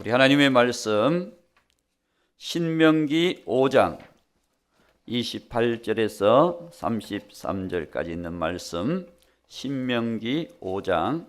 우리 하나님의 말씀 신명기 5장 28절에서 33절까지 있는 말씀, 신명기 5장.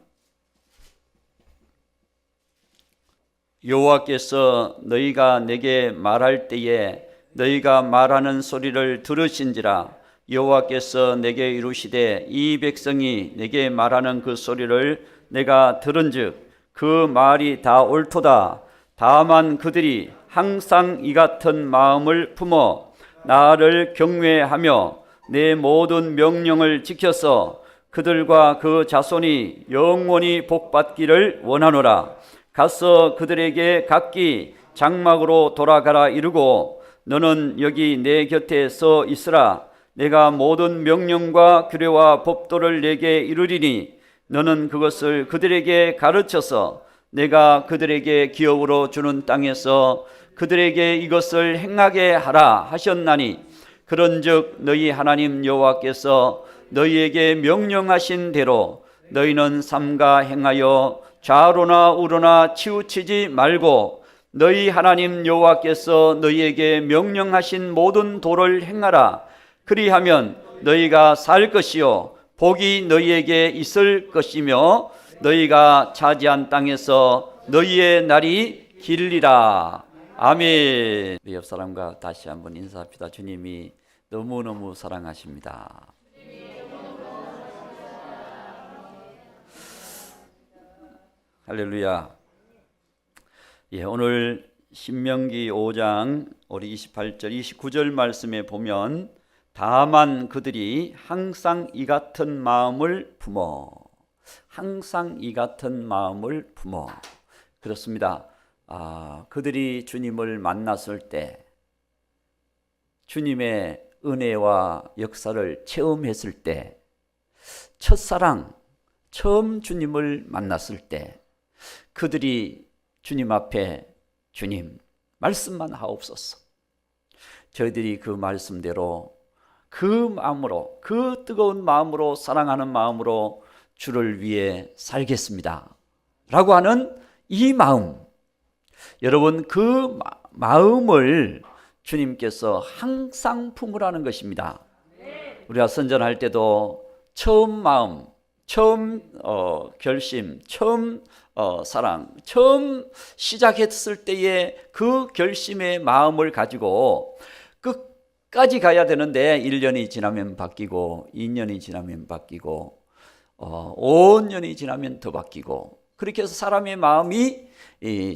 여호와께서 너희가 내게 말할 때에 너희가 말하는 소리를 들으신지라. 여호와께서 내게 이루시되 이 백성이 내게 말하는 그 소리를 내가 들은즉 그 말이 다 옳도다. 다만 그들이 항상 이 같은 마음을 품어 나를 경외하며 내 모든 명령을 지켜서 그들과 그 자손이 영원히 복받기를 원하노라. 가서 그들에게 각기 장막으로 돌아가라 이르고 너는 여기 내 곁에 서 있으라. 내가 모든 명령과 규례와 법도를 내게 이루리니 너는 그것을 그들에게 가르쳐서 내가 그들에게 기업으로 주는 땅에서 그들에게 이것을 행하게 하라 하셨나니, 그런즉 너희 하나님 여호와께서 너희에게 명령하신 대로 너희는 삼가 행하여 좌로나 우로나 치우치지 말고 너희 하나님 여호와께서 너희에게 명령하신 모든 도를 행하라. 그리하면 너희가 살 것이요 복이 너희에게 있을 것이며 너희가 차지한 땅에서 너희의 날이 길리라. 아멘. 우리 옆 사람과 다시 한번 인사합시다. 주님이 너무너무 사랑하십니다. 할렐루야. 오늘 신명기 5장 우리 28절 29절 말씀에 보면 다만 그들이 항상 이 같은 마음을 품어, 항상 이 같은 마음을 품어. 그렇습니다. 그들이 주님을 만났을 때, 주님의 은혜와 역사를 체험했을 때, 첫사랑, 처음 주님을 만났을 때 그들이 주님 앞에 주님 말씀만 하옵소서, 저희들이 그 말씀대로 그 마음으로, 그 뜨거운 마음으로, 사랑하는 마음으로 주를 위해 살겠습니다 라고 하는 이 마음, 여러분 그 마음을 주님께서 항상 품으라는 것입니다. 우리가 선전할 때도 처음 마음, 처음 결심, 처음 사랑, 처음 시작했을 때의 그 결심의 마음을 가지고 끝까지 가야 되는데 1년이 지나면 바뀌고 2년이 지나면 바뀌고 5년이 지나면 더 바뀌고, 그렇게 해서 사람의 마음이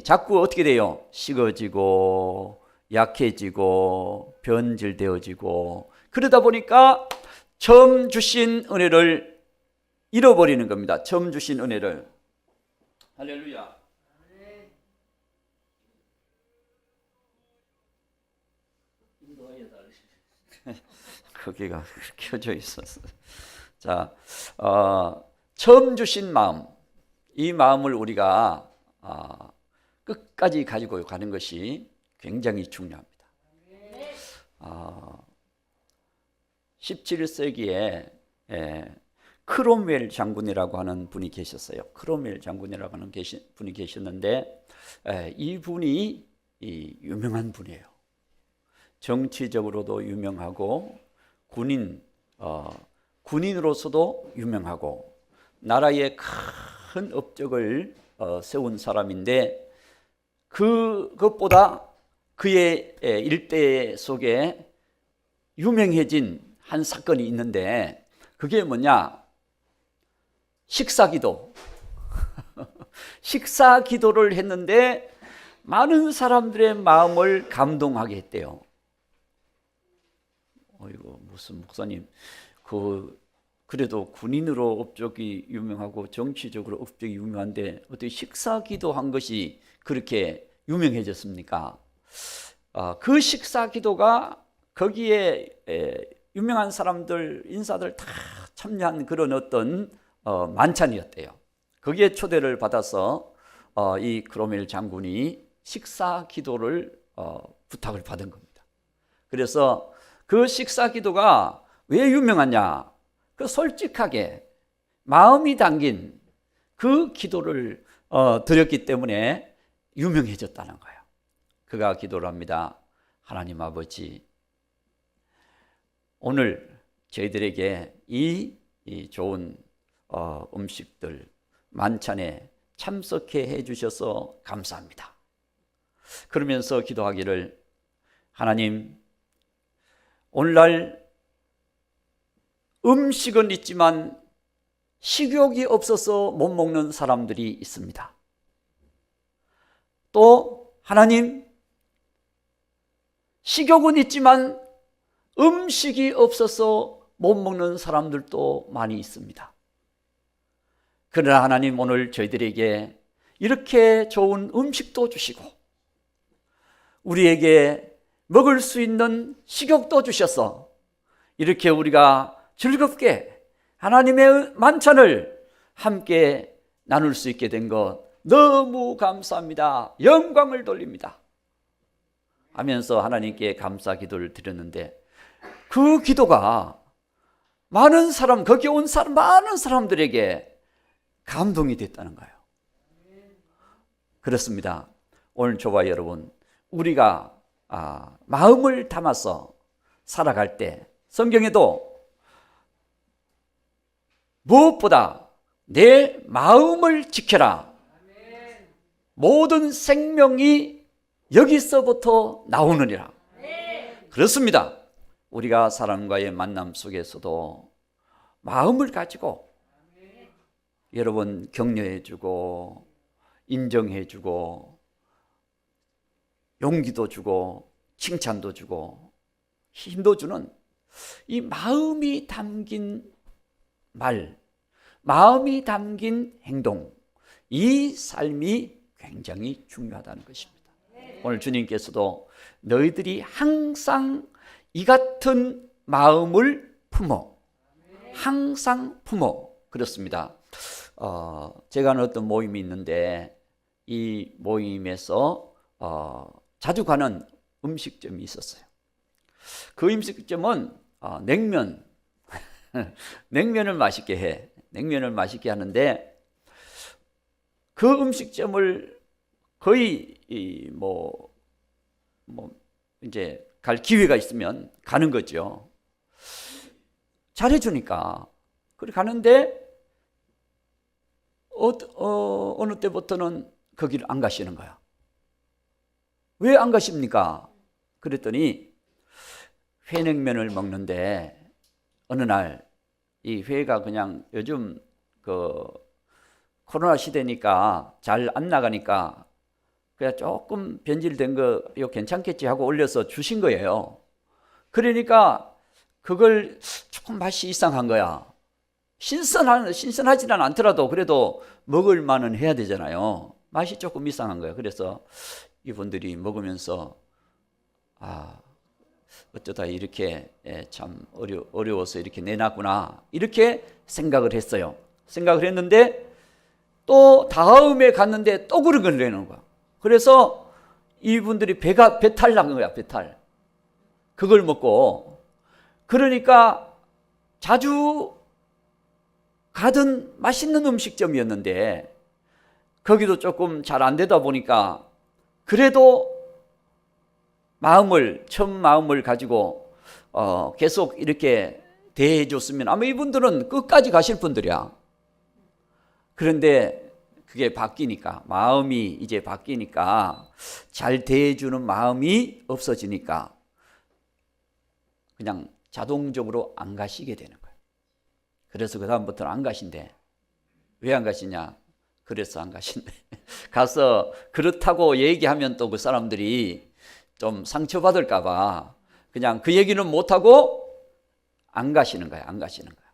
자꾸 어떻게 돼요? 식어지고 약해지고 변질되어지고, 그러다 보니까 처음 주신 은혜를 잃어버리는 겁니다. 처음 주신 은혜를. 할렐루야. 거기가 켜져 있었어. 자, 처음 주신 마음, 이 마음을 우리가 끝까지 가지고 가는 것이 굉장히 중요합니다. 17세기에 크롬웰 장군이라고 하는 분이 계셨어요. 크롬웰 장군이라고 하는 분이 계셨는데, 이분이 유명한 분이에요. 정치적으로도 유명하고 군인으로서도 유명하고 나라의 큰 업적을 세운 사람인데, 그것보다 그의 일대 속에 유명해진 한 사건이 있는데, 그게 뭐냐? 식사기도. 식사기도를 했는데 많은 사람들의 마음을 감동하게 했대요. 이거 무슨 목사님, 그래도 군인으로 업적이 유명하고 정치적으로 업적이 유명한데 어떻게 식사기도 한 것이 그렇게 유명해졌습니까? 그 식사기도가 거기에 유명한 사람들, 인사들 다 참여한 그런 어떤 만찬이었대요. 거기에 초대를 받아서 이 크롬웰 장군이 식사기도를 부탁을 받은 겁니다. 그래서 그 식사기도가 왜 유명하냐? 그 솔직하게 마음이 담긴 그 기도를 드렸기 때문에 유명해졌다는 거예요. 그가 기도를 합니다. 하나님 아버지, 오늘 저희들에게 이 좋은 음식들 만찬에 참석해 해주셔서 감사합니다. 그러면서 기도하기를, 하나님, 오늘날 음식은 있지만 식욕이 없어서 못 먹는 사람들이 있습니다. 또 하나님, 식욕은 있지만 음식이 없어서 못 먹는 사람들도 많이 있습니다. 그러나 하나님, 오늘 저희들에게 이렇게 좋은 음식도 주시고 우리에게 먹을 수 있는 식욕도 주셔서 이렇게 우리가 즐겁게 하나님의 만찬을 함께 나눌 수 있게 된 것 너무 감사합니다. 영광을 돌립니다 하면서 하나님께 감사 기도를 드렸는데, 그 기도가 많은 사람, 거기 온 사람, 많은 사람들에게 감동이 됐다는 거예요. 그렇습니다. 오늘 저와 여러분, 우리가 마음을 담아서 살아갈 때 성경에도 무엇보다 내 마음을 지켜라, 모든 생명이 여기서부터 나오느니라. 그렇습니다. 우리가 사람과의 만남 속에서도 마음을 가지고 여러분 격려해주고 인정해주고 용기도 주고 칭찬도 주고 힘도 주는 이 마음이 담긴 말, 마음이 담긴 행동, 이 삶이 굉장히 중요하다는 것입니다. 오늘 주님께서도 너희들이 항상 이 같은 마음을 품어, 항상 품어, 그렇습니다. 제가 아는 어떤 모임이 있는데 이 모임에서 자주 가는 음식점이 있었어요. 그 음식점은 냉면, 냉면을 맛있게 해. 냉면을 맛있게 하는데 그 음식점을 거의 이제 갈 기회가 있으면 가는 거죠. 잘해주니까. 그래 가는데 어느 때부터는 거기를 안 가시는 거야. 왜 안 가십니까? 그랬더니 회냉면을 먹는데 어느 날 이 회가 그냥 요즘 코로나 시대니까 잘 안 나가니까 그냥 조금 변질된 거 이거 괜찮겠지 하고 올려서 주신 거예요. 그러니까 그걸 조금 맛이 이상한 거야. 신선하지는 않더라도 그래도 먹을 만은 해야 되잖아요. 맛이 조금 이상한 거야. 그래서 이분들이 먹으면서 어쩌다 이렇게 참 어려워서 이렇게 내놨구나 이렇게 생각을 했어요. 생각을 했는데 또 다음에 갔는데 또 그런 걸 내는 거야. 그래서 이분들이 배탈 난 거야. 배탈. 그걸 먹고. 그러니까 자주 가던 맛있는 음식점이었는데 거기도 조금 잘 안 되다 보니까 그래도 처음 마음을 가지고 계속 이렇게 대해줬으면 아마 이분들은 끝까지 가실 분들이야. 그런데 그게 바뀌니까, 마음이 이제 바뀌니까, 잘 대해주는 마음이 없어지니까 그냥 자동적으로 안 가시게 되는 거예요. 그래서 그 다음부터는 안 가신대. 왜 안 가시냐? 그래서 안 가신대. 가서 그렇다고 얘기하면 또 그 사람들이 좀 상처받을까 봐 그냥 그 얘기는 못하고 안 가시는 거야. 안 가시는 거야.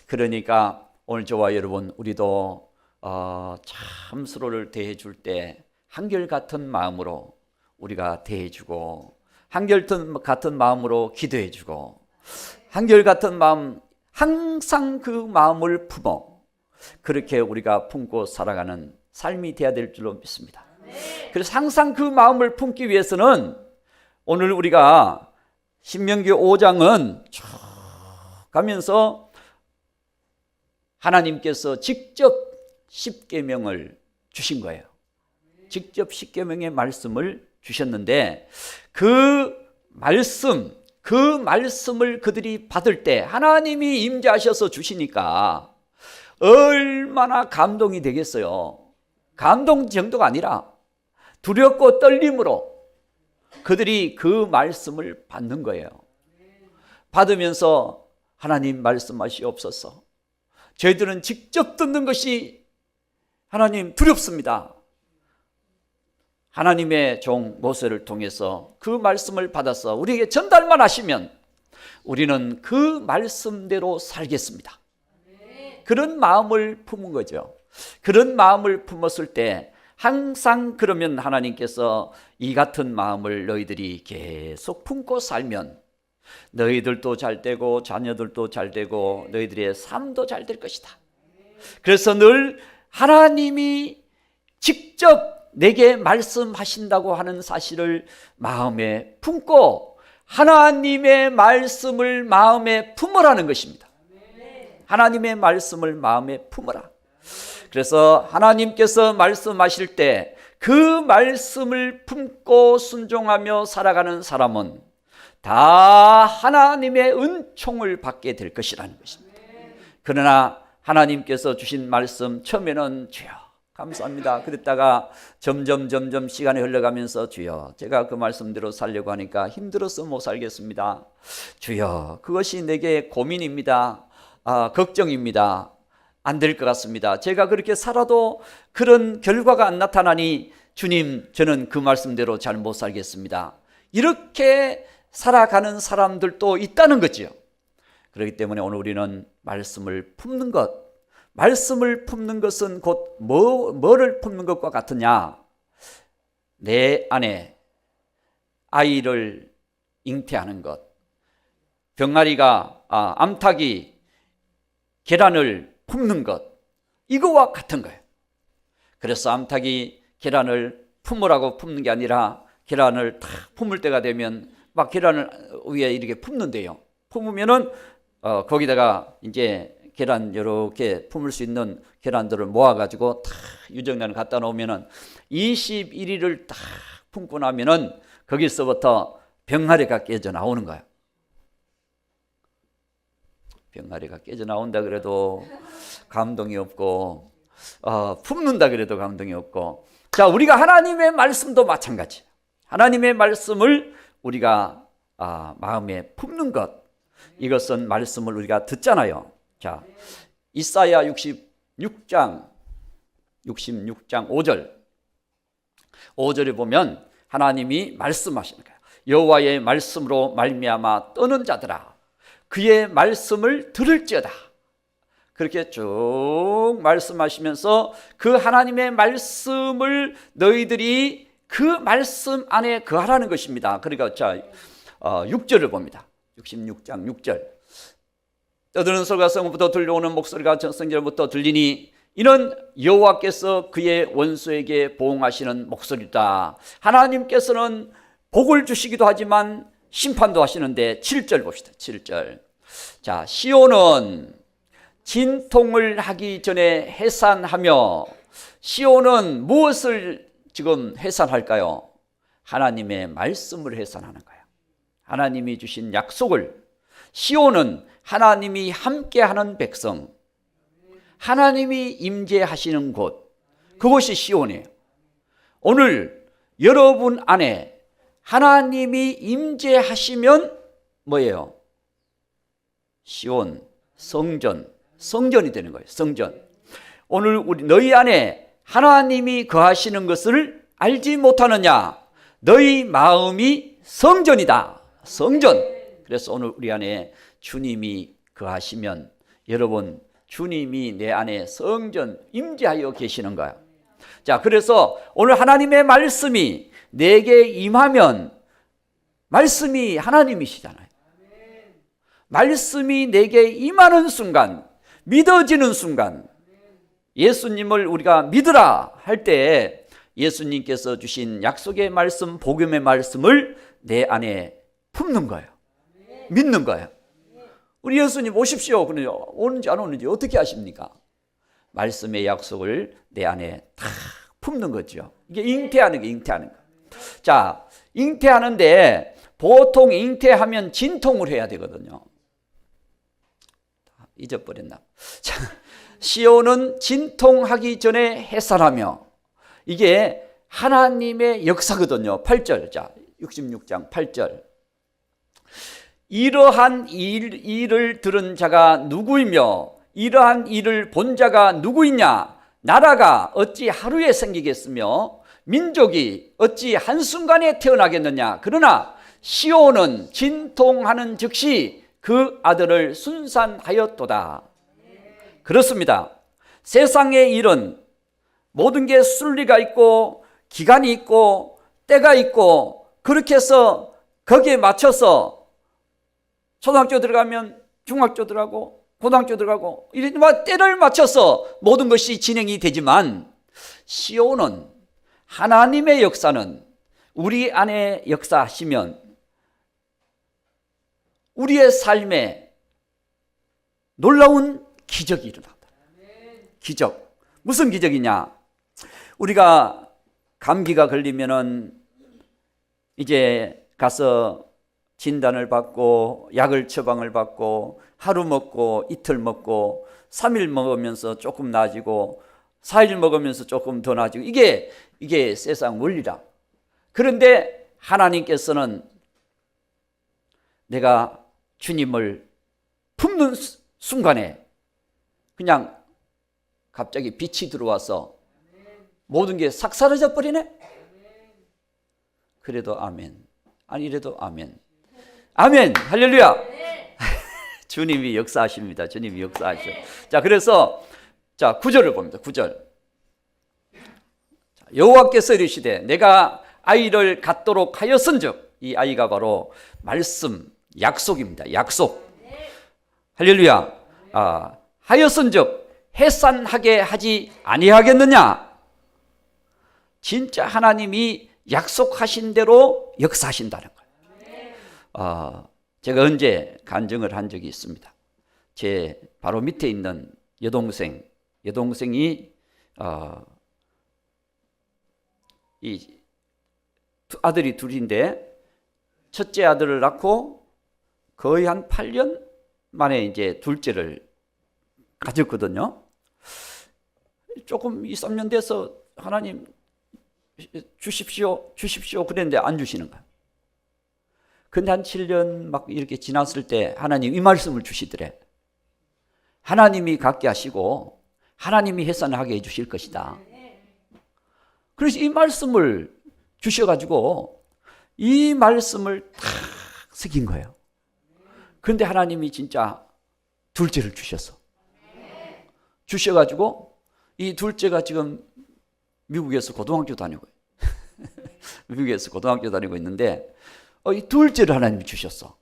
그러니까 오늘 저와 여러분, 우리도 참 서로를 대해줄 때 한결같은 마음으로 우리가 대해주고, 한결같은 마음으로 기도해주고, 한결같은 마음, 항상 그 마음을 품어 그렇게 우리가 품고 살아가는 삶이 되어야 될 줄로 믿습니다. 그래서 항상 그 마음을 품기 위해서는 오늘 우리가 신명기 5장은 쭉 가면서 하나님께서 직접 십계명을 주신 거예요. 직접 십계명의 말씀을 주셨는데 그 말씀을 그들이 받을 때 하나님이 임재하셔서 주시니까 얼마나 감동이 되겠어요. 감동 정도가 아니라 두렵고 떨림으로 그들이 그 말씀을 받는 거예요. 받으면서 하나님 말씀하시옵소서. 저희들은 직접 듣는 것이 하나님 두렵습니다. 하나님의 종 모세를 통해서 그 말씀을 받아서 우리에게 전달만 하시면 우리는 그 말씀대로 살겠습니다. 그런 마음을 품은 거죠. 그런 마음을 품었을 때 항상 그러면 하나님께서 이 같은 마음을 너희들이 계속 품고 살면 너희들도 잘 되고 자녀들도 잘 되고 너희들의 삶도 잘 될 것이다. 그래서 늘 하나님이 직접 내게 말씀하신다고 하는 사실을 마음에 품고 하나님의 말씀을 마음에 품으라는 것입니다. 하나님의 말씀을 마음에 품으라. 그래서 하나님께서 말씀하실 때 그 말씀을 품고 순종하며 살아가는 사람은 다 하나님의 은총을 받게 될 것이라는 것입니다. 그러나 하나님께서 주신 말씀 처음에는 주여 감사합니다 그랬다가 점점 시간이 흘러가면서 주여 제가 그 말씀대로 살려고 하니까 힘들어서 못 살겠습니다. 주여 그것이 내게 고민입니다. 걱정입니다. 안 될 것 같습니다. 제가 그렇게 살아도 그런 결과가 안 나타나니 주님 저는 그 말씀대로 잘 못 살겠습니다. 이렇게 살아가는 사람들도 있다는 거지요. 그렇기 때문에 오늘 우리는 말씀을 품는 것, 말씀을 품는 것은 곧 뭐를 품는 것과 같으냐? 내 안에 아이를 잉태하는 것, 병아리가 암탉이 계란을 품는 것, 이거와 같은 거예요. 그래서 암탉이 계란을 품으라고 품는 게 아니라 계란을 탁 품을 때가 되면 막 계란을 위에 이렇게 품는데요. 품으면은 거기다가 이제 계란 이렇게 품을 수 있는 계란들을 모아가지고 탁 유정단을 갖다 놓으면은 21일을 딱 품고 나면은 거기서부터 병아리가 깨져 나오는 거예요. 병아리가 깨져 나온다 그래도 감동이 없고 품는다 그래도 감동이 없고 자 우리가 하나님의 말씀도 마찬가지 하나님의 말씀을 우리가 마음에 품는 것 이것은 말씀을 우리가 듣잖아요. 자 이사야 66장 5절에 보면 하나님이 말씀하시는 거예요. 여호와의 말씀으로 말미암아 떠는 자들아 그의 말씀을 들을지어다. 그렇게 쭉 말씀하시면서 그 하나님의 말씀을 너희들이 그 말씀 안에 거하라는 것입니다. 그러니까 자 6절을 봅니다. 66장 6절 떠드는 소리가 성부터 들려오는 목소리가 전성전부터 들리니 이는 여호와께서 그의 원수에게 보응하시는 목소리다. 하나님께서는 복을 주시기도 하지만 심판도 하시는데 7절 봅시다. 7절 자 시온은 진통을 하기 전에 해산하며 시온은 무엇을 지금 해산할까요? 하나님의 말씀을 해산하는 거예요. 하나님이 주신 약속을 시온은 하나님이 함께하는 백성 하나님이 임재하시는 곳 그곳이 시온이에요. 오늘 여러분 안에 하나님이 임재하시면 뭐예요? 시온, 성전이 되는 거예요. 성전. 오늘 너희 안에 하나님이 거하시는 것을 알지 못하느냐? 너희 마음이 성전이다. 성전. 그래서 오늘 우리 안에 주님이 거하시면 여러분 주님이 내 안에 성전 임재하여 계시는 거예요. 자, 그래서 오늘 하나님의 말씀이 내게 임하면 말씀이 하나님이시잖아요. 말씀이 내게 임하는 순간 믿어지는 순간 예수님을 우리가 믿으라 할 때 예수님께서 주신 약속의 말씀 복음의 말씀을 내 안에 품는 거예요. 믿는 거예요. 우리 예수님 오십시오. 그러죠. 오는지 안 오는지 어떻게 아십니까? 말씀의 약속을 내 안에 다 품는 거죠. 이게 잉태하는 거, 잉태하는 거. 자, 잉태하는데 보통 잉태하면 진통을 해야 되거든요. 잊어버렸나? 자, 시온은 진통하기 전에 해산하며, 이게 하나님의 역사거든요. 8절, 자 66장 8절. 이러한 일을 들은 자가 누구이며 이러한 일을 본 자가 누구이냐? 나라가 어찌 하루에 생기겠으며 민족이 어찌 한순간에 태어나겠느냐? 그러나 시온은 진통하는 즉시 그 아들을 순산하였도다. 그렇습니다. 세상의 일은 모든 게 순리가 있고 기간이 있고 때가 있고, 그렇게 해서 거기에 맞춰서 초등학교 들어가면 중학교 들어가고 고등학교 들어가고 이런 때를 맞춰서 모든 것이 진행이 되지만, 시온은 하나님의 역사는 우리 안에 역사하시면 우리의 삶에 놀라운 기적이 일어난다. 기적. 무슨 기적이냐? 우리가 감기가 걸리면은 이제 가서 진단을 받고 약을 처방을 받고 하루 먹고 이틀 먹고 3일 먹으면서 조금 나아지고 4일 먹으면서 조금 더 나아지고, 이게 세상 원리라. 그런데 하나님께서는 내가 주님을 품는 순간에 그냥 갑자기 빛이 들어와서 모든 게 싹 사라져 버리네. 그래도 아멘. 아니래도 아멘. 아멘. 할렐루야. 주님이 역사하십니다. 주님이 역사하셔. 자, 그래서 자 9절을 봅니다. 9절. 여호와께서 이르시되 내가 아이를 갖도록 하였은즉, 이 아이가 바로 말씀, 약속입니다. 약속. 할렐루야. 하였은즉 해산하게 하지 아니하겠느냐? 진짜 하나님이 약속하신 대로 역사하신다는 거예요. 제가 언제 간증을 한 적이 있습니다. 제 바로 밑에 있는 여동생이 이 아들이 둘인데, 첫째 아들을 낳고 거의 한 8년 만에 이제 둘째를 가졌거든요. 조금 2, 3년 돼서 하나님 주십시오 그랬는데 안 주시는 거예요. 근데 한 7년 막 이렇게 지났을 때 하나님 이 말씀을 주시더래. 하나님이 갖게 하시고 하나님이 해산하게 해주실 것이다. 그래서 이 말씀을 주셔가지고 이 말씀을 탁 새긴 거예요. 그런데 하나님이 진짜 둘째를 주셔가지고 이 둘째가 지금 미국에서 고등학교 다니고 미국에서 고등학교 다니고 있는데, 이 둘째를 하나님이 주셨어.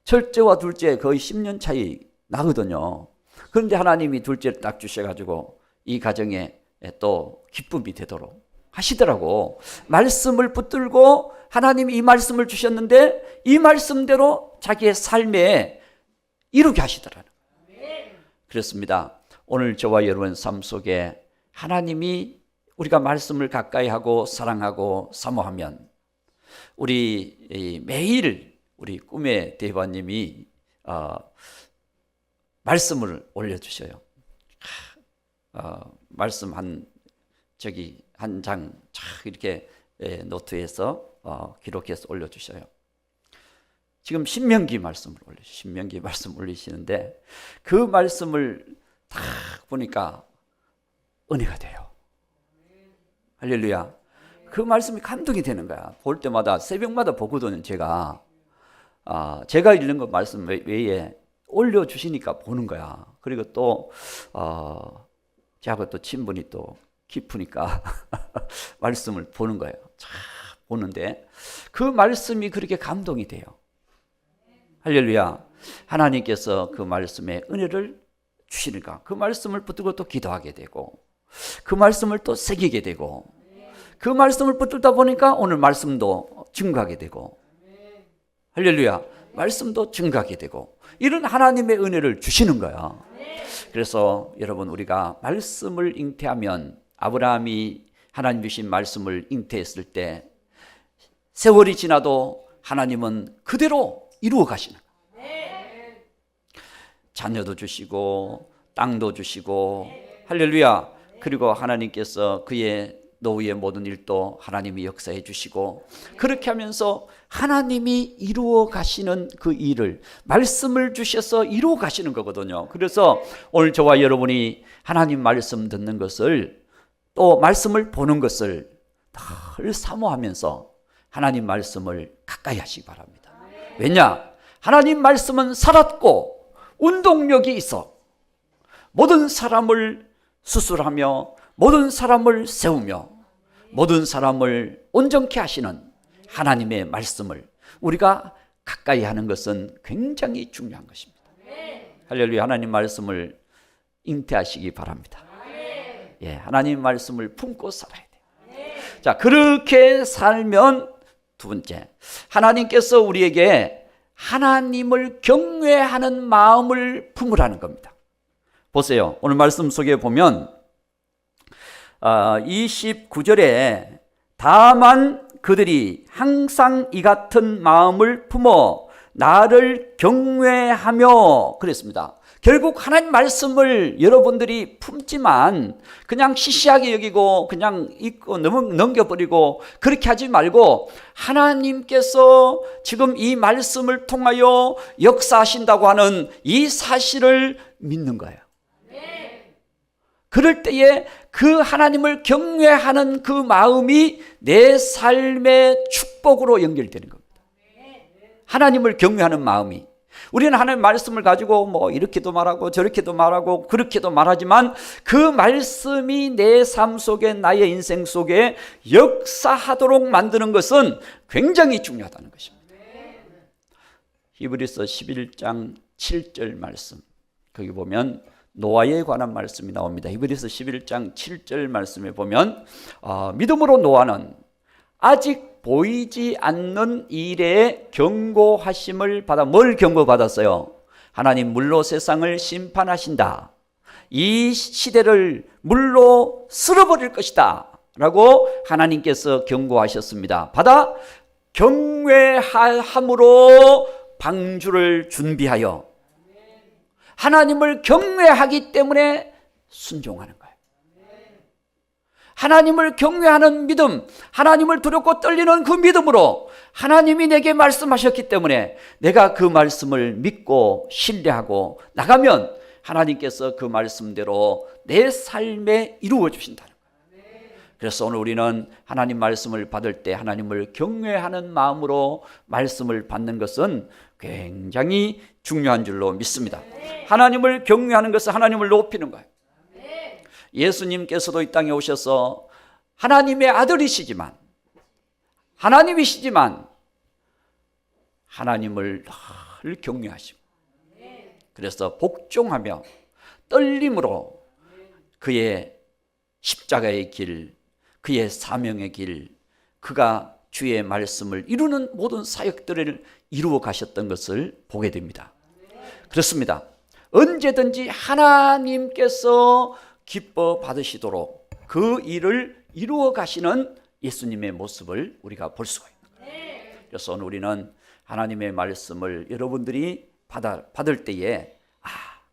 첫째와 둘째 거의 10년 차이 나거든요. 그런데 하나님이 둘째를 딱 주셔가지고 이 가정에 또 기쁨이 되도록 하시더라고. 말씀을 붙들고 하나님이 이 말씀을 주셨는데 이 말씀대로 자기의 삶에 이루게 하시더라고요. 그렇습니다. 오늘 저와 여러분 삶 속에 하나님이 우리가 말씀을 가까이 하고 사랑하고 사모하면, 우리 매일 우리 꿈의 대화님이 말씀을 올려주셔요. 말씀 한 장 이렇게 노트에서 기록해서 올려주셔요. 지금 신명기 말씀을 올리시는데 그 말씀을 딱 보니까 은혜가 돼요. 할렐루야. 그 말씀이 감동이 되는 거야. 볼 때마다 새벽마다 보거든요. 제가 읽는 거 말씀 외에 올려주시니까 보는 거야. 그리고 또 저하고 또 친분이 또 깊으니까 말씀을 보는 거예요. 참 보는데 그 말씀이 그렇게 감동이 돼요. 할렐루야. 하나님께서 그 말씀에 은혜를 주시니까 그 말씀을 붙들고 또 기도하게 되고, 그 말씀을 또 새기게 되고, 그 말씀을 붙들다 보니까 오늘 말씀도 증가하게 되고, 할렐루야. 말씀도 증가하게 되고, 이런 하나님의 은혜를 주시는 거야. 그래서 여러분, 우리가 말씀을 잉태하면 아브라함이 하나님 주신 말씀을 잉태했을 때 세월이 지나도 하나님은 그대로 이루어 가시는 거예요. 자녀도 주시고 땅도 주시고 할렐루야. 그리고 하나님께서 그의 노후의 모든 일도 하나님이 역사해 주시고 그렇게 하면서 하나님이 이루어 가시는 그 일을 말씀을 주셔서 이루어 가시는 거거든요. 그래서 오늘 저와 여러분이 하나님 말씀 듣는 것을 또 말씀을 보는 것을 늘 사모하면서 하나님 말씀을 가까이 하시기 바랍니다. 왜냐? 하나님 말씀은 살았고 운동력이 있어 모든 사람을 수술하며 모든 사람을 세우며 모든 사람을 온전케 하시는 하나님의 말씀을 우리가 가까이 하는 것은 굉장히 중요한 것입니다. 할렐루야. 하나님 말씀을 잉태하시기 바랍니다. 예, 하나님 말씀을 품고 살아야 돼요. 자, 그렇게 살면 두 번째, 하나님께서 우리에게 하나님을 경외하는 마음을 품으라는 겁니다. 보세요. 오늘 말씀 속에 보면 29절에 다만 그들이 항상 이 같은 마음을 품어 나를 경외하며 그랬습니다. 결국 하나님 말씀을 여러분들이 품지만 그냥 시시하게 여기고 그냥 읽고 넘겨버리고 그렇게 하지 말고 하나님께서 지금 이 말씀을 통하여 역사하신다고 하는 이 사실을 믿는 거예요. 그럴 때에 그 하나님을 경외하는 그 마음이 내 삶의 축복으로 연결되는 겁니다. 하나님을 경외하는 마음이. 우리는 하나님의 말씀을 가지고 뭐 이렇게도 말하고 저렇게도 말하고 그렇게도 말하지만 그 말씀이 내 삶 속에 나의 인생 속에 역사하도록 만드는 것은 굉장히 중요하다는 것입니다. 히브리서 11장 7절 말씀 거기 보면 노아에 관한 말씀이 나옵니다. 히브리서 11장 7절 말씀에 보면 믿음으로 노아는 아직 보이지 않는 일에 경고하심을 받아 뭘 경고받았어요? 하나님 물로 세상을 심판하신다. 이 시대를 물로 쓸어버릴 것이다 라고 하나님께서 경고하셨습니다. 받아 경외함으로 방주를 준비하여 하나님을 경외하기 때문에 순종하는 거예요. 하나님을 경외하는 믿음, 하나님을 두렵고 떨리는 그 믿음으로 하나님이 내게 말씀하셨기 때문에 내가 그 말씀을 믿고 신뢰하고 나가면 하나님께서 그 말씀대로 내 삶에 이루어 주신다는 거예요. 그래서 오늘 우리는 하나님 말씀을 받을 때 하나님을 경외하는 마음으로 말씀을 받는 것은 굉장히 중요한 줄로 믿습니다. 하나님을 경외하는 것은 하나님을 높이는 거예요. 예수님께서도 이 땅에 오셔서 하나님의 아들이시지만 하나님이시지만 하나님을 늘 경외하시고 그래서 복종하며 떨림으로 그의 십자가의 길, 그의 사명의 길, 그가 주의 말씀을 이루는 모든 사역들을 이루어 가셨던 것을 보게 됩니다. 그렇습니다. 언제든지 하나님께서 기뻐 받으시도록 그 일을 이루어 가시는 예수님의 모습을 우리가 볼 수가 있습니다. 그래서 오늘 우리는 하나님의 말씀을 여러분들이 받을 때에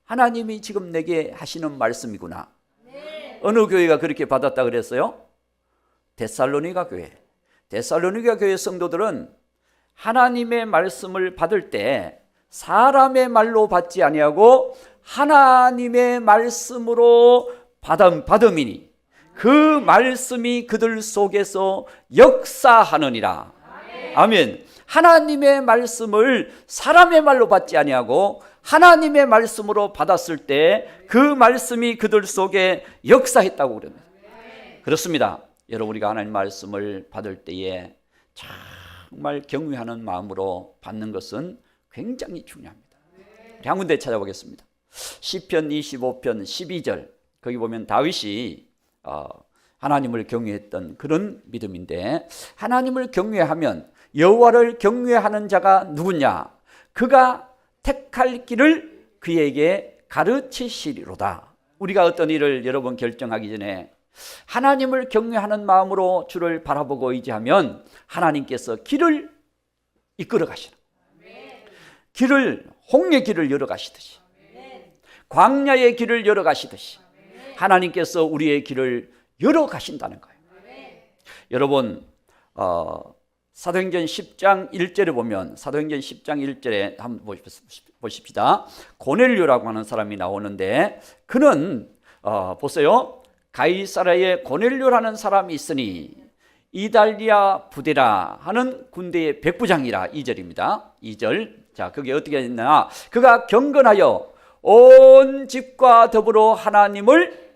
하나님이 지금 내게 하시는 말씀이구나. 어느 교회가 그렇게 받았다 그랬어요? 데살로니가 교회. 데살로니가 교회 성도들은 하나님의 말씀을 받을 때 사람의 말로 받지 아니하고 하나님의 말씀으로 받음이니 그 말씀이 그들 속에서 역사하느니라. 아멘. 하나님의 말씀을 사람의 말로 받지 아니하고 하나님의 말씀으로 받았을 때 그 말씀이 그들 속에 역사했다고 그럽니다. 그렇습니다. 여러분 우리가 하나님 말씀을 받을 때에 정말 경외하는 마음으로 받는 것은 굉장히 중요합니다. 우리 한 군데 찾아보겠습니다. 시편 25편 12절 거기 보면 다윗이 하나님을 경외했던 그런 믿음인데 하나님을 경외하면 여호와를 경외하는 자가 누구냐? 그가 택할 길을 그에게 가르치시리로다. 우리가 어떤 일을 여러분 결정하기 전에 하나님을 경외하는 마음으로 주를 바라보고 의지하면 하나님께서 길을 이끌어 가시는, 길을, 홍해 길을 열어 가시듯이, 광야의 길을 열어 가시듯이 하나님께서 우리의 길을 열어 가신다는 거예요. 여러분, 사도행전 10장 1절에 보면, 사도행전 10장 1절에 한번 보십시다. 고넬료라고 하는 사람이 나오는데, 그는 보세요. 가이사랴에 고넬료라는 사람이 있으니 이달리아 부대라 하는 군대의 백부장이라. 2절입니다. 2절. 자, 그게 어떻게 했나? 그가 경건하여 온 집과 더불어 하나님을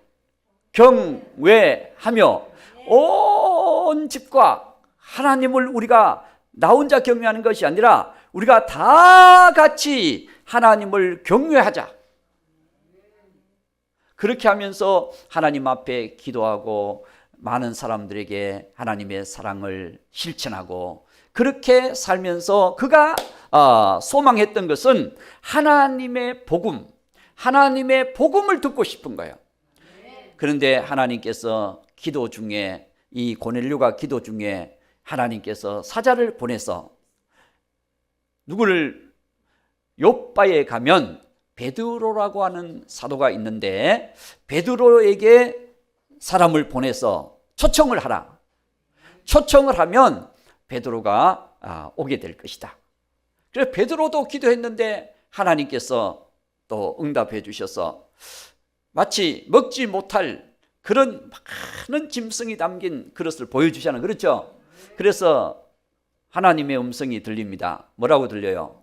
경외하며, 온 집과 하나님을, 우리가 나 혼자 경외하는 것이 아니라 우리가 다 같이 하나님을 경외하자. 그렇게 하면서 하나님 앞에 기도하고 많은 사람들에게 하나님의 사랑을 실천하고, 그렇게 살면서 그가 소망했던 것은 하나님의 복음, 하나님의 복음을 듣고 싶은 거예요. 그런데 하나님께서 기도 중에, 이 고넬료가 기도 중에 하나님께서 사자를 보내서, 누구를, 요빠에 가면 베드로라고 하는 사도가 있는데 베드로에게 사람을 보내서 초청을 하라. 초청을 하면 베드로가 오게 될 것이다. 그래서 베드로도 기도했는데 하나님께서 또 응답해 주셔서 마치 먹지 못할 그런 많은 짐승이 담긴 그릇을 보여주시는, 그렇죠? 그래서 하나님의 음성이 들립니다. 뭐라고 들려요?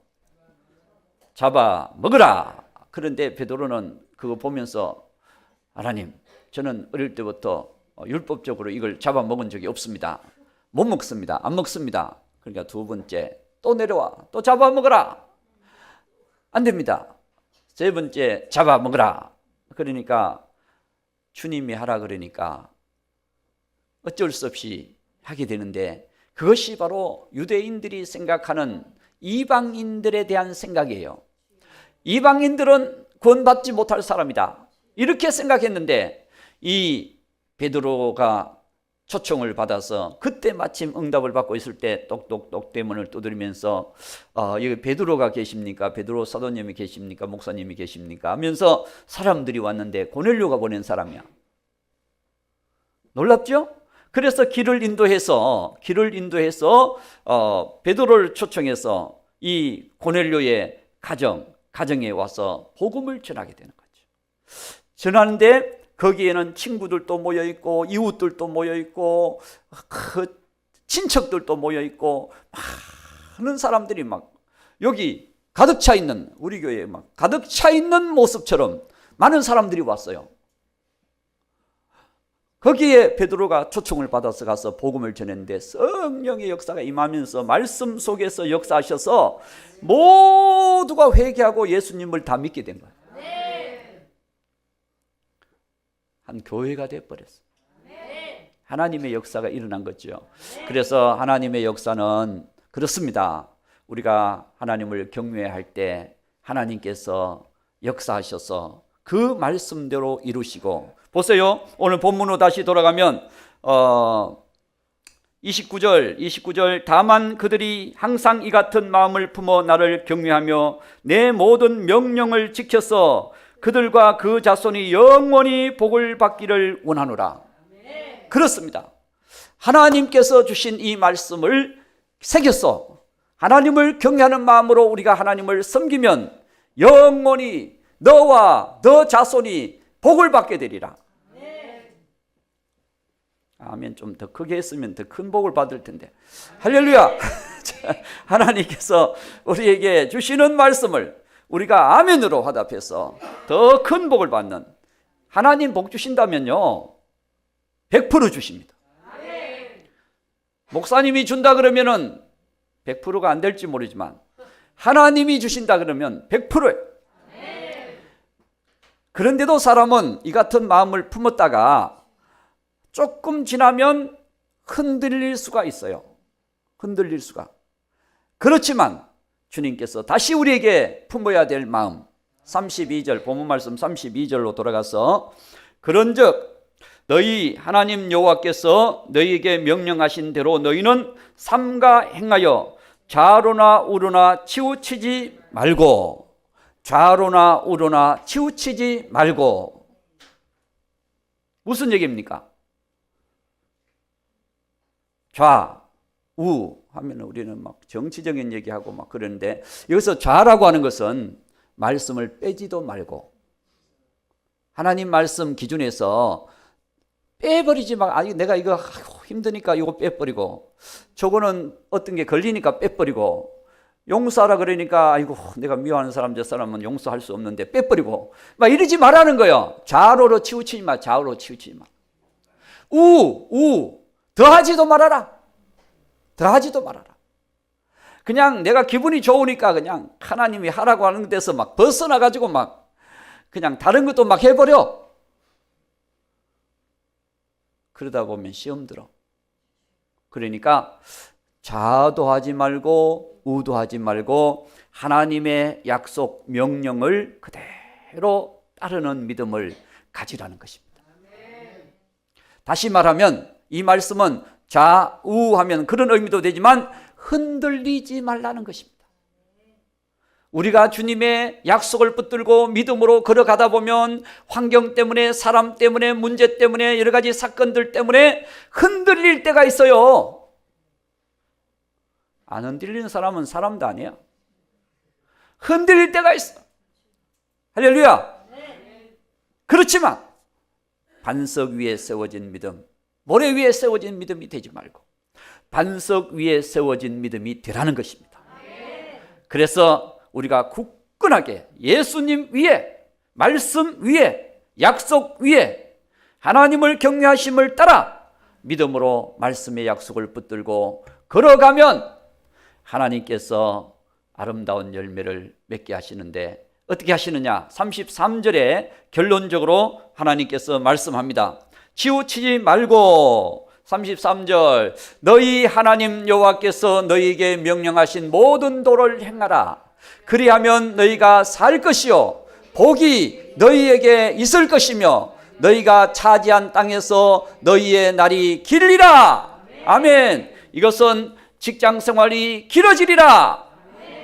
잡아 먹으라. 그런데 베드로는 그거 보면서, 하나님, 저는 어릴 때부터 율법적으로 이걸 잡아 먹은 적이 없습니다. 못 먹습니다. 안 먹습니다. 그러니까 두 번째, 또 내려와, 또 잡아 먹으라. 안 됩니다. 세 번째, 잡아 먹으라. 그러니까 주님이 하라 그러니까 어쩔 수 없이 하게 되는데, 그것이 바로 유대인들이 생각하는 이방인들에 대한 생각이에요. 이방인들은 구원받지 못할 사람이다, 이렇게 생각했는데, 이 베드로가 초청을 받아서 그때 마침 응답을 받고 있을 때 똑똑똑 대문을 두드리면서 여기 베드로가 계십니까? 베드로 사도님이 계십니까? 목사님이 계십니까? 하면서 사람들이 왔는데 고넬료가 보낸 사람이야. 놀랍죠? 그래서 길을 인도해서 베드로를 초청해서 이 고넬료의 가정에 와서 복음을 전하게 되는 거죠. 전하는데 거기에는 친구들도 모여있고 이웃들도 모여있고 그 친척들도 모여있고 많은 사람들이 막 여기 가득 차 있는, 우리 교회에 막 가득 차 있는 모습처럼 많은 사람들이 왔어요. 거기에 베드로가 초청을 받아서 가서 복음을 전했는데 성령의 역사가 임하면서 말씀 속에서 역사하셔서 모두가 회개하고 예수님을 다 믿게 된 거예요. 한 교회가 되어버렸어요. 하나님의 역사가 일어난 거죠. 그래서 하나님의 역사는 그렇습니다. 우리가 하나님을 경외할 때 하나님께서 역사하셔서 그 말씀대로 이루시고, 보세요. 오늘 본문으로 다시 돌아가면 29절 다만 그들이 항상 이 같은 마음을 품어 나를 경외하며 내 모든 명령을 지켜서 그들과 그 자손이 영원히 복을 받기를 원하노라. 그렇습니다. 하나님께서 주신 이 말씀을 새겨서 하나님을 경외하는 마음으로 우리가 하나님을 섬기면 영원히 너와 너 자손이 복을 받게 되리라. 아멘. 좀 더 크게 했으면 더 큰 복을 받을 텐데. 할렐루야. 하나님께서 우리에게 주시는 말씀을 우리가 아멘으로 화답해서 더 큰 복을 받는, 하나님 복 주신다면요 100% 주십니다. 목사님이 준다 그러면은 100%가 안 될지 모르지만 하나님이 주신다 그러면 100%예요. 그런데도 사람은 이 같은 마음을 품었다가 조금 지나면 흔들릴 수가 있어요. 흔들릴 수가. 그렇지만 주님께서 다시 우리에게 품어야 될 마음, 32절 본문 말씀 32절로 돌아가서 그런즉 너희 하나님 여호와께서 너희에게 명령하신 대로 너희는 삼가 행하여 좌로나 우로나 치우치지 말고, 좌로나 우로나 치우치지 말고. 무슨 얘기입니까? 좌, 우 하면 우리는 막 정치적인 얘기하고 막 그러는데, 여기서 좌라고 하는 것은 말씀을 빼지도 말고, 하나님 말씀 기준에서 빼버리지 마. 아니, 내가 이거 힘드니까 이거 빼버리고, 저거는 어떤 게 걸리니까 빼버리고, 용서하라 그러니까 아이고 내가 미워하는 사람 저 사람은 용서할 수 없는데 빼버리고 막 이러지 말라는 거예요. 좌우로 치우치지 마. 좌우로 치우치지 마. 우 더하지도 말아라. 더하지도 말아라. 그냥 내가 기분이 좋으니까 그냥 하나님이 하라고 하는 데서 막 벗어나가지고 막 그냥 다른 것도 막 해버려. 그러다 보면 시험 들어. 그러니까 좌도 하지 말고 우도 하지 말고 하나님의 약속 명령을 그대로 따르는 믿음을 가지라는 것입니다. 다시 말하면 이 말씀은 좌우하면 그런 의미도 되지만 흔들리지 말라는 것입니다. 우리가 주님의 약속을 붙들고 믿음으로 걸어가다 보면 환경 때문에, 사람 때문에, 문제 때문에, 여러 가지 사건들 때문에 흔들릴 때가 있어요. 안 흔들리는 사람은 사람도 아니야. 흔들릴 때가 있어. 할렐루야. 그렇지만 반석 위에 세워진 믿음, 모래 위에 세워진 믿음이 되지 말고 반석 위에 세워진 믿음이 되라는 것입니다. 그래서 우리가 굳건하게 예수님 위에, 말씀 위에, 약속 위에 하나님을 경외하심을 따라 믿음으로 말씀의 약속을 붙들고 걸어가면 하나님께서 아름다운 열매를 맺게 하시는데 어떻게 하시느냐? 33절에 결론적으로 하나님께서 말씀합니다. 치우치지 말고, 33절, 너희 하나님 여호와께서 너희에게 명령하신 모든 도를 행하라. 그리하면 너희가 살 것이요 복이 너희에게 있을 것이며 너희가 차지한 땅에서 너희의 날이 길리라. 아멘. 이것은 직장 생활이 길어지리라.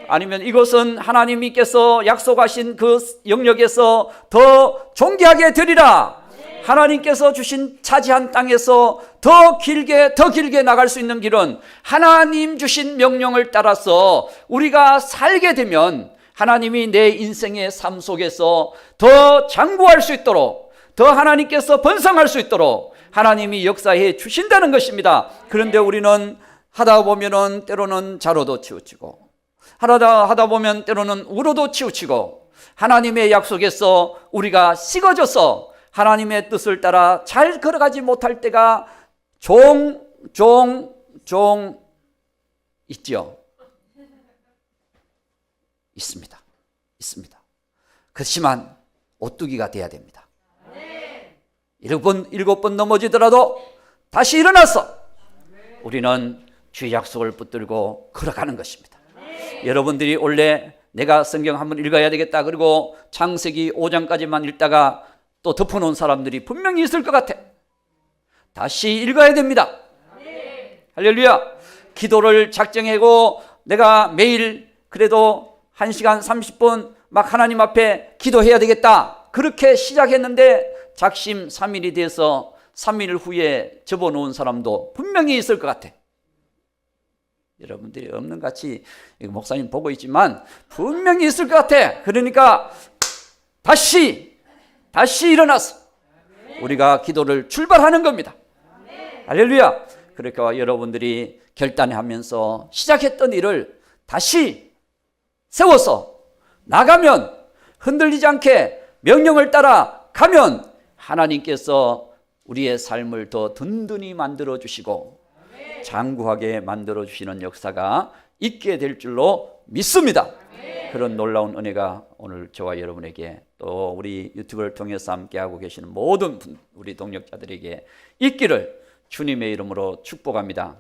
아니면 이것은 하나님께서 약속하신 그 영역에서 더 존귀하게 되리라. 하나님께서 주신 차지한 땅에서 더 길게 나갈 수 있는 길은 하나님 주신 명령을 따라서 우리가 살게 되면 하나님이 내 인생의 삶 속에서 더 장구할 수 있도록, 더 하나님께서 번성할 수 있도록 하나님이 역사해 주신다는 것입니다. 그런데 우리는 하다 보면은 때로는 좌로도 치우치고, 하다 보면 때로는 우로도 치우치고, 하나님의 약속에서 우리가 식어져서 하나님의 뜻을 따라 잘 걸어가지 못할 때가 종 있죠. 있습니다. 그렇지만 오뚜기가 돼야 됩니다. 일곱 번 넘어지더라도 다시 일어나서 우리는 주의 약속을 붙들고 걸어가는 것입니다. 여러분들이 원래 내가 성경 한번 읽어야 되겠다 그리고 창세기 5장까지만 읽다가 또 덮어놓은 사람들이 분명히 있을 것 같아. 다시 읽어야 됩니다. 할렐루야. 기도를 작정하고 내가 매일 그래도 1시간 30분 막 하나님 앞에 기도해야 되겠다 그렇게 시작했는데 작심 3일이 돼서 3일 후에 접어놓은 사람도 분명히 있을 것 같아. 여러분들이 없는 같이 목사님 보고 있지만 분명히 있을 것 같아. 그러니까 다시 일어나서 우리가 기도를 출발하는 겁니다. 할렐루야. 그러니까 여러분들이 결단하면서 시작했던 일을 다시 세워서 나가면, 흔들리지 않게 명령을 따라 가면 하나님께서 우리의 삶을 더 든든히 만들어 주시고 장구하게 만들어 주시는 역사가 있게 될 줄로 믿습니다. 그런 놀라운 은혜가 오늘 저와 여러분에게 또 우리 유튜브를 통해서 함께하고 계시는 모든 우리 동역자들에게 있기를 주님의 이름으로 축복합니다.